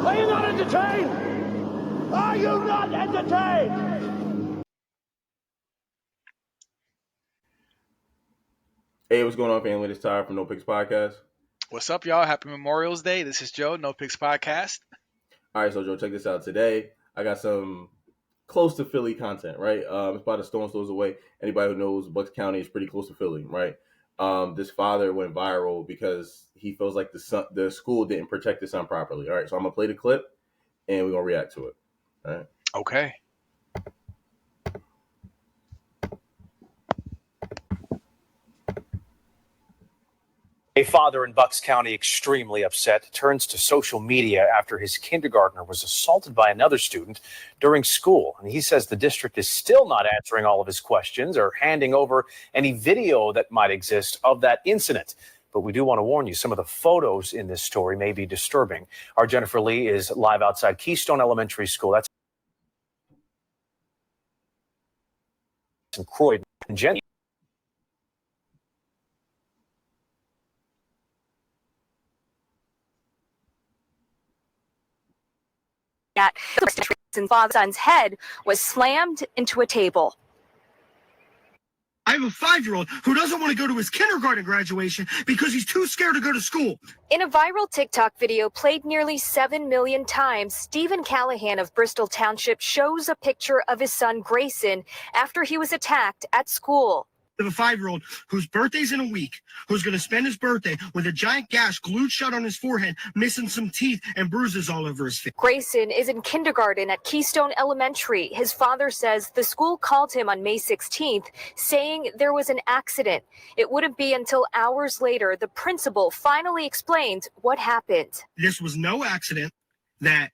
Are you not entertained? Are you not entertained? Hey, what's going on, family? It's Ty from No Picks Podcast. What's up, y'all? Happy Memorial's Day. This is Joe, No Picks Podcast. All right, so Joe, check this out. Today, I got some close to Philly content, right? It's about a stone's throws away. Anybody who knows Bucks County is pretty close to Philly, right? This father went viral because he feels like the school didn't protect his son properly. All right, so I'm going to play the clip, and we're going to react to it. All right? Okay. A father in Bucks County, extremely upset, turns to social media after his kindergartner was assaulted by another student during school. And he says the district is still not answering all of his questions or handing over any video that might exist of that incident. But we do want to warn you, some of the photos in this story may be disturbing. Our Jennifer Lee is live outside Keystone Elementary School. That's in Croydon. And Jenny. And father's son's head was slammed into a table. I have a 5-year-old who doesn't want to go to his kindergarten graduation because he's too scared to go to school. In a viral TikTok video played nearly 7 million times, Stephen Callahan of Bristol Township shows a picture of his son Grayson after he was attacked at school. I have a 5-year-old whose birthday's in a week, who's going to spend his birthday with a giant gash glued shut on his forehead, missing some teeth and bruises all over his face. Grayson is in kindergarten at Keystone Elementary. His father says the school called him on May 16th, saying there was an accident. It wouldn't be until hours later the principal finally explained what happened. This was no accident, that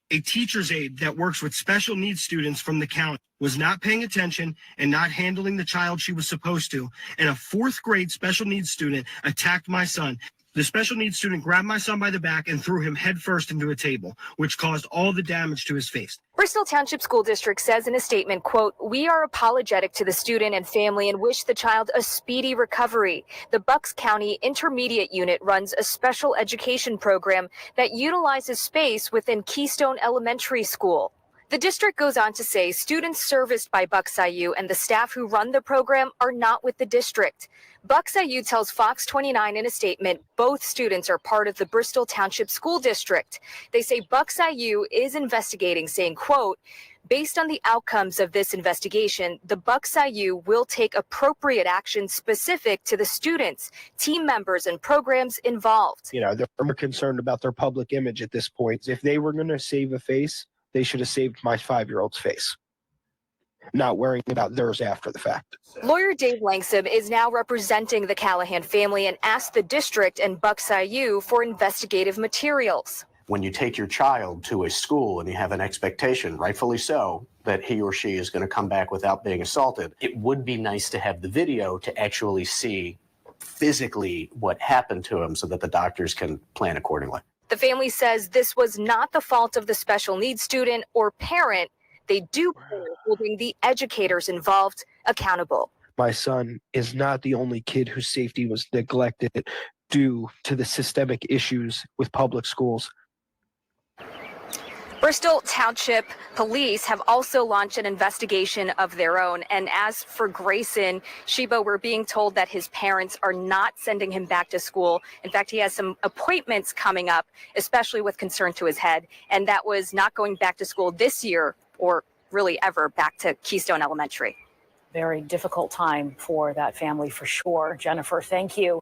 a teacher's aide that works with special needs students from the county was not paying attention and not handling the child she was supposed to. And a 4th grade special needs student attacked my son. The special needs student grabbed my son by the back and threw him headfirst into a table, which caused all the damage to his face. Bristol Township School District says in a statement, quote, "We are apologetic to the student and family and wish the child a speedy recovery. The Bucks County Intermediate Unit runs a special education program that utilizes space within Keystone Elementary School." The district goes on to say students serviced by Bucks IU and the staff who run the program are not with the district. Bucks IU tells Fox 29 in a statement both students are part of the Bristol Township School District. They say Bucks IU is investigating, saying, quote, "Based on the outcomes of this investigation, the Bucks IU will take appropriate action specific to the students, team members, and programs involved." You know, they're more concerned about their public image at this point. If they were going to save a face, they should have saved my 5-year-old's face, not worrying about theirs after the fact. Lawyer Dave Langsam is now representing the Callahan family and asked the district and Bucks IU for investigative materials. When you take your child to a school and you have an expectation, rightfully so, that he or she is going to come back without being assaulted, it would be nice to have the video to actually see physically what happened to him so that the doctors can plan accordingly. The family says this was not the fault of the special needs student or parent. They do plan on holding the educators involved accountable. My son is not the only kid whose safety was neglected due to the systemic issues with public schools. Bristol Township Police have also launched an investigation of their own. And as for Grayson, Sheba, we're being told that his parents are not sending him back to school. In fact, he has some appointments coming up, especially with concern to his head. And that was not going back to school this year or really ever back to Keystone Elementary. Very difficult time for that family for sure. Jennifer, thank you.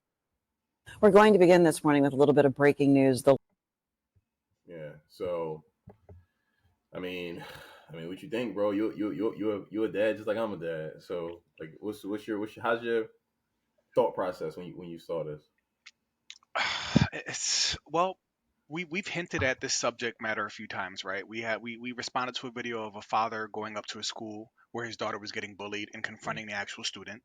We're going to begin this morning with a little bit of breaking news. Yeah, so I mean, what you think, bro? You a dad just like I'm a dad. So, like, how's your thought process when you saw this? We've hinted at this subject matter a few times, right? We responded to a video of a father going up to a school where his daughter was getting bullied and confronting the actual student.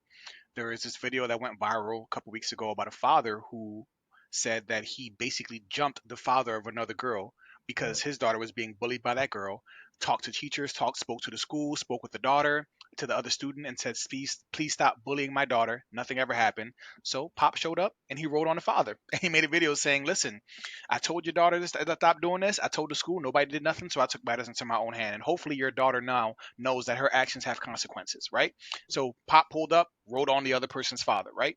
There is this video that went viral a couple weeks ago about a father who said that he basically jumped the father of another girl because his daughter was being bullied by that girl, talked to teachers, spoke to the school, spoke with the daughter, to the other student and said, please stop bullying my daughter. Nothing ever happened. So Pop showed up and he wrote on the father. And he made a video saying, listen, I told your daughter this, to stop doing this. I told the school, nobody did nothing. So I took matters into my own hand. And hopefully your daughter now knows that her actions have consequences, right? So Pop pulled up, wrote on the other person's father, right?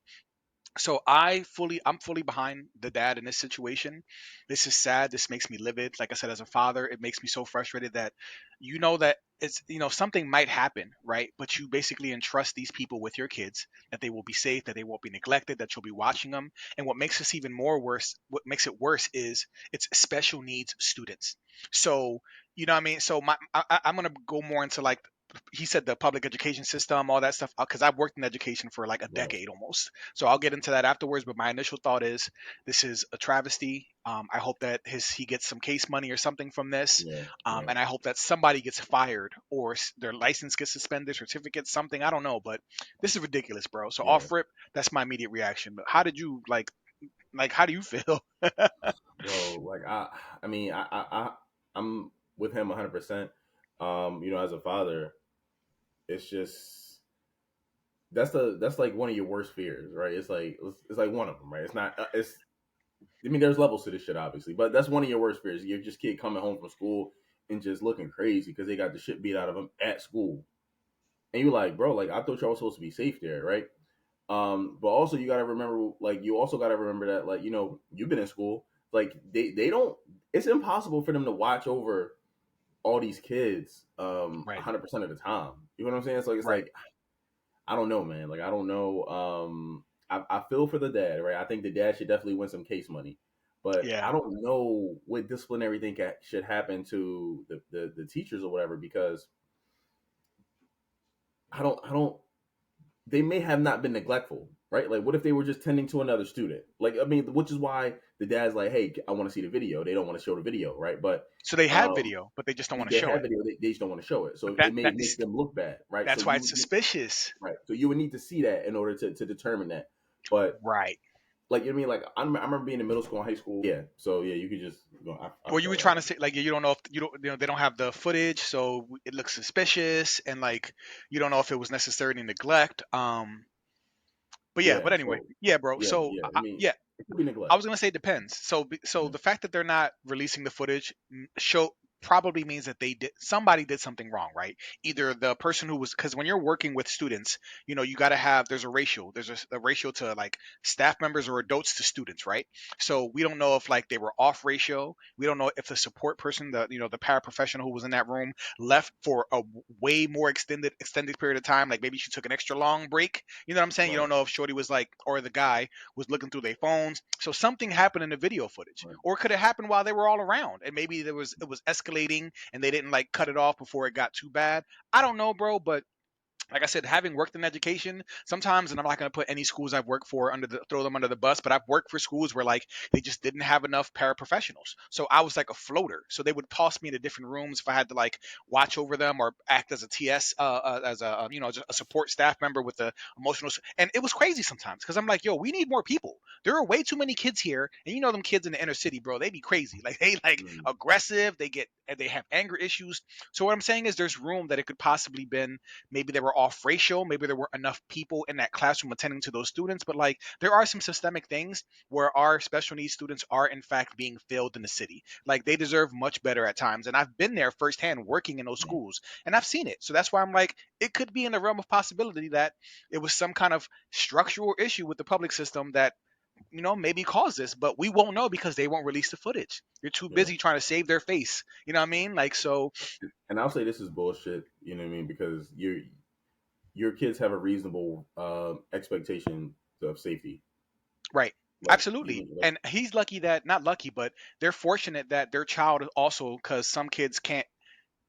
So I'm fully behind the dad in this situation. This is sad. This makes me livid. Like I said, as a father, it makes me so frustrated that that it's something might happen, right? But you basically entrust these people with your kids, that they will be safe, that they won't be neglected, that you'll be watching them. And what makes this even more worse, what makes it worse is it's special needs students. So what I mean. So I'm gonna go more into like he said the public education system, all that stuff, because I've worked in education for like a Right. decade almost. So I'll get into that afterwards. But my initial thought is this is a travesty. I hope that he gets some case money or something from this, Yeah. and I hope that somebody gets fired or their license gets suspended, certificate, something. I don't know, but this is ridiculous, bro. So Yeah. off rip, that's my immediate reaction. But how did you like? How do you feel? Bro, like I mean, I'm with him 100%. As a father, it's just that's like one of your worst fears, right? It's like one of them, right? It's not. I mean, there's levels to this shit, obviously, but that's one of your worst fears. You're just kid coming home from school and just looking crazy because they got the shit beat out of them at school, and you're like, bro, like I thought y'all was supposed to be safe there, right? But also you gotta remember, that, like, you've been in school, like they don't. It's impossible for them to watch over all these kids Right. 100% of the time. You know what I'm saying? So it's Right. like, I don't know, man. Like, I don't know. I feel for the dad, right? I think the dad should definitely win some case money, but Yeah. I don't know what disciplinary thing should happen to the teachers or whatever, because I don't. They may have not been neglectful, right? Like, what if they were just tending to another student? Like, I mean, which is why the dad's like, hey, I want to see the video. They don't want to show the video, right? But So they have um, video, but they just don't want to they show have it. video. They just don't want to show it, But so it may make them look bad, right? So that's why it's suspicious. right. So you would need to see that in order to determine that. But Right. like, you know what I mean? Like, I remember being in middle school and high school. Yeah. So yeah, you could just go. Well, you were trying to say like you don't know if they don't have the footage, so it looks suspicious, and like you don't know if it was necessarily neglect. But yeah, Yeah. but anyway, So yeah, bro. yeah, So yeah. I mean, yeah, it could be I neglect. was gonna say it depends. So Mhm. the fact that they're not releasing the footage show probably means that somebody did something wrong, right? Either the person who was, because when you're working with students, you got to have, there's a ratio. There's a ratio to like staff members or adults to students, right? So we don't know if like they were off ratio. We don't know if the support person, the paraprofessional who was in that room left for a way more extended period of time. Like maybe she took an extra long break. You know what I'm saying? You Right. don't know if Shorty was like, or the guy was looking through their phones. So something happened in the video footage, Right. or could have happened while they were all around, and maybe it was escalating, and they didn't like cut it off before it got too bad. I don't know, bro, but like I said, having worked in education sometimes, and I'm not going to put any schools I've worked for throw them under the bus, but I've worked for schools where like they just didn't have enough paraprofessionals. So I was like a floater. So they would toss me into different rooms if I had to like watch over them or act as a TS, as a just a support staff member with the emotional. And it was crazy sometimes because I'm like, yo, we need more people. There are way too many kids here, and them kids in the inner city, bro, they be crazy. Like they like Mm. aggressive. They have anger issues. So what I'm saying is, there's room that it could possibly been. Maybe they were off ratio. Maybe there were enough people in that classroom attending to those students. But like, there are some systemic things where our special needs students are in fact being failed in the city. Like, they deserve much better at times. And I've been there firsthand working in those Yeah. schools, and I've seen it. So that's why I'm like, it could be in the realm of possibility that it was some kind of structural issue with the public system that maybe caused this, but we won't know because they won't release the footage. You're too Yeah. busy trying to save their face. You know what I mean? Like, so And I'll say this is bullshit. You know what I mean? Because your kids have a reasonable expectation of safety. right. Like, Absolutely. even like, And he's lucky that, not lucky, but they're fortunate that their child also, because some kids can't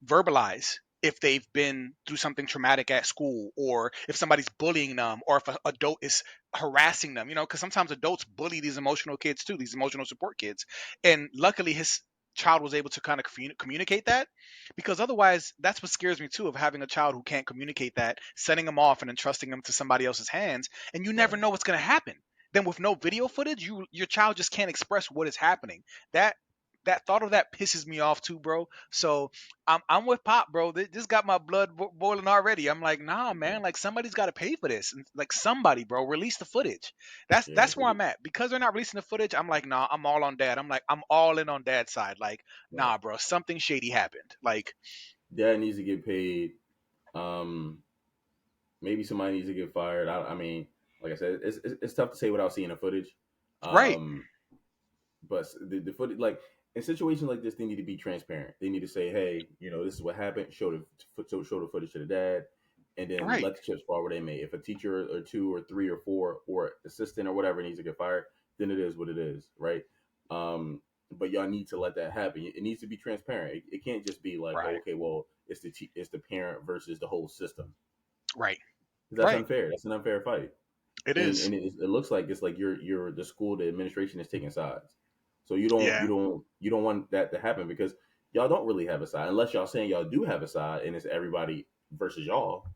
verbalize if they've been through something traumatic at school, or if somebody's bullying them, or if an adult is harassing them, because sometimes adults bully these emotional kids too, these emotional support kids. And luckily his child was able to kind of communicate that, because otherwise that's what scares me too, of having a child who can't communicate that, sending them off and entrusting them to somebody else's hands, and you never right. know what's going to happen. Then with no video footage, your child just can't express what is happening. That that thought of that pisses me off too, bro. So I'm with Pop, bro. This got my blood boiling already. I'm like, nah, man. Like somebody's got to pay for this. And, like somebody, bro, release the footage. Yeah, That's where I'm at. Because they're not releasing the footage, I'm like, nah, I'm all on Dad. I'm all in on Dad's side. Like, right. nah, bro, something shady happened. Like, Dad needs to get paid. Maybe somebody needs to get fired. I mean, like I said, it's tough to say without seeing the footage. right, But the footage, like in situations like this, they need to be transparent. They need to say, hey, this is what happened. Show the footage to the dad, and then right. let the chips fall where they may. If a teacher or two or three or four or assistant or whatever needs to get fired, then it is what it is, right? But y'all need to let that happen. It needs to be transparent. It can't just be like, oh, Right. okay, well, it's the parent versus the whole system. Right. That's Right. unfair. That's an unfair fight. It And is. it looks like it's like you're the school, the administration is taking sides. So you don't Yeah. want that to happen because y'all don't really have a side unless y'all saying y'all do have a side and it's everybody versus y'all.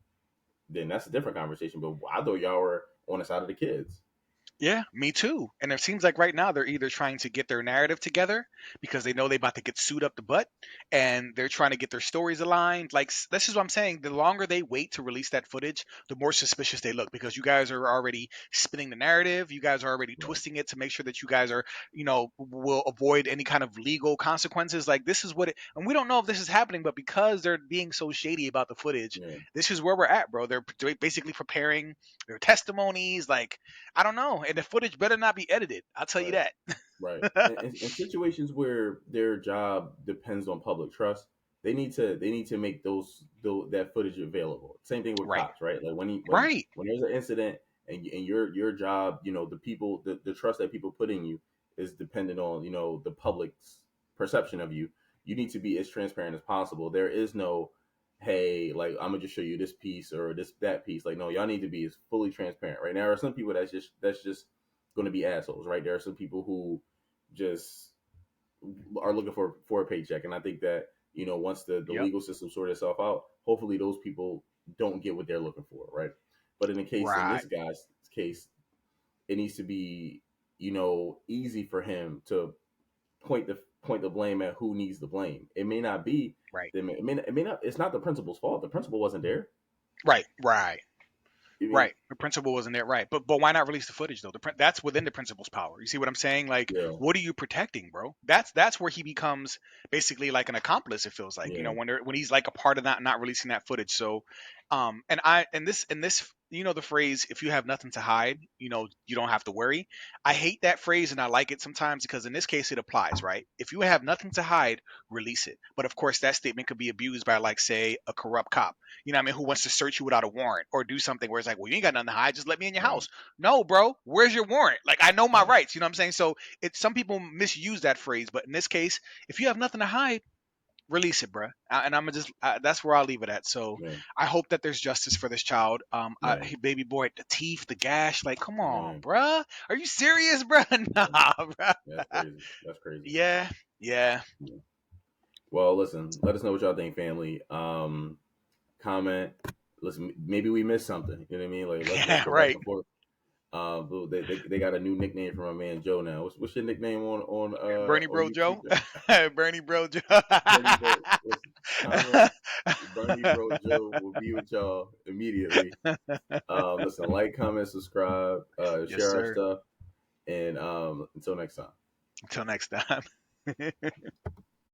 Then that's a different conversation. But I thought y'all were on the side of the kids. Yeah, me too. And it seems like right now they're either trying to get their narrative together because they know they about to get sued up the butt, and they're trying to get their stories aligned. Like this is what I'm saying. The longer they wait to release that footage, the more suspicious they look because you guys are already spinning the narrative. You guys are already Right. twisting it to make sure that you guys are, will avoid any kind of legal consequences. Like this is what it, and we don't know if this is happening, but because they're being so shady about the footage, Yeah. this is where we're at, bro. They're basically preparing their testimonies. Like I don't know. And the footage better not be edited. I'll tell you Right. that. Right. In situations where their job depends on public trust, they need to make that footage available. Same thing with Right. cops, right? Like Right. when there's an incident and your job, the people, the trust that people put in you is dependent on the public's perception of you. You need to be as transparent as possible. There is no, hey, like I'm gonna just show you this piece or that piece. Like no, y'all need to be as fully transparent. Right now, there are some people that's just going to be assholes, right? There are some people who just are looking for a paycheck, and I think that once the Yep. legal system sort itself out, hopefully those people don't get what they're looking for, right? But in Right. this guy's case, it needs to be easy for him to point the blame at who needs the blame. It may not be Right. it may not. It's not the principal's fault. The principal wasn't there. Right. Right. I mean, Right. The principal wasn't there. Right. But why not release the footage though? That's within the principal's power. You see what I'm saying? Like, yeah, what are you protecting, bro? That's where he becomes basically like an accomplice. It feels like yeah, when he's like a part of not releasing that footage. So, and this the phrase if you have nothing to hide, you don't have to worry. I hate that phrase and I like it sometimes because in this case it applies, right? If you have nothing to hide, release it. But of course that statement could be abused by like say a corrupt cop, who wants to search you without a warrant or do something where it's like, well, you ain't got nothing to hide, just let me in your right, house. No, bro, where's your warrant? Like I know my right, rights, you know what I'm saying? So it's some people misuse that phrase, but in this case, if you have nothing to hide, release it, bro. And I'm gonna just that's where I'll leave it at. So yeah, I hope that there's justice for this child. yeah, Baby boy, the teeth, the gash, like, come on, yeah. bruh. Are you serious, bruh? Nah, bruh. That's crazy. That's crazy. Yeah, yeah, Yeah. Well, listen, let us know what y'all think, family. Comment. Listen, maybe we missed something. You know what I mean? Like, let's yeah, go back right. and forth. But they got a new nickname for my man Joe now. What's your nickname Bernie on Bro YouTube? Joe. Bernie Bro Joe. Bernie Bro. Listen, comment. Bernie Bro Joe will be with y'all immediately. Listen, like, comment, subscribe, Yes, share our sir. stuff, and until next time. Until next time.